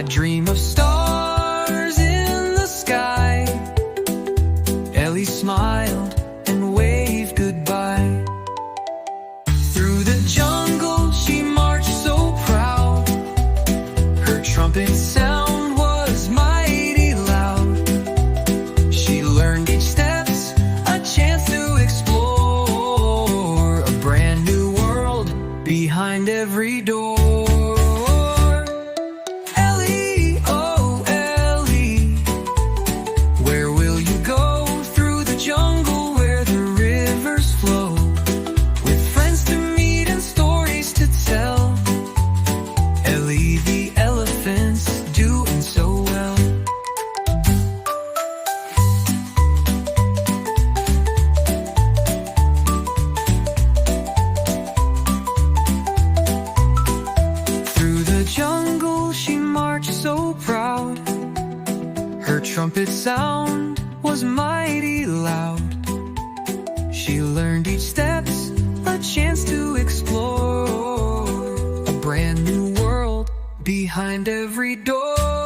I dream of stars in the sky. Ellie smiled and waved goodbye. Through the jungle she marched so proud. Her trumpet sound was mighty loud. She learned each step's a chance to explore a brand new world behind every door. Ellie, oh Ellie, where will you go? Through the jungle where the rivers flow, with friends to meet and stories to tell. Ellie the elephant's doing so well. Through the jungle she marched so proud. Her trumpet sound was mighty loud. She learned each step's a chance to explore a brand new world behind every door.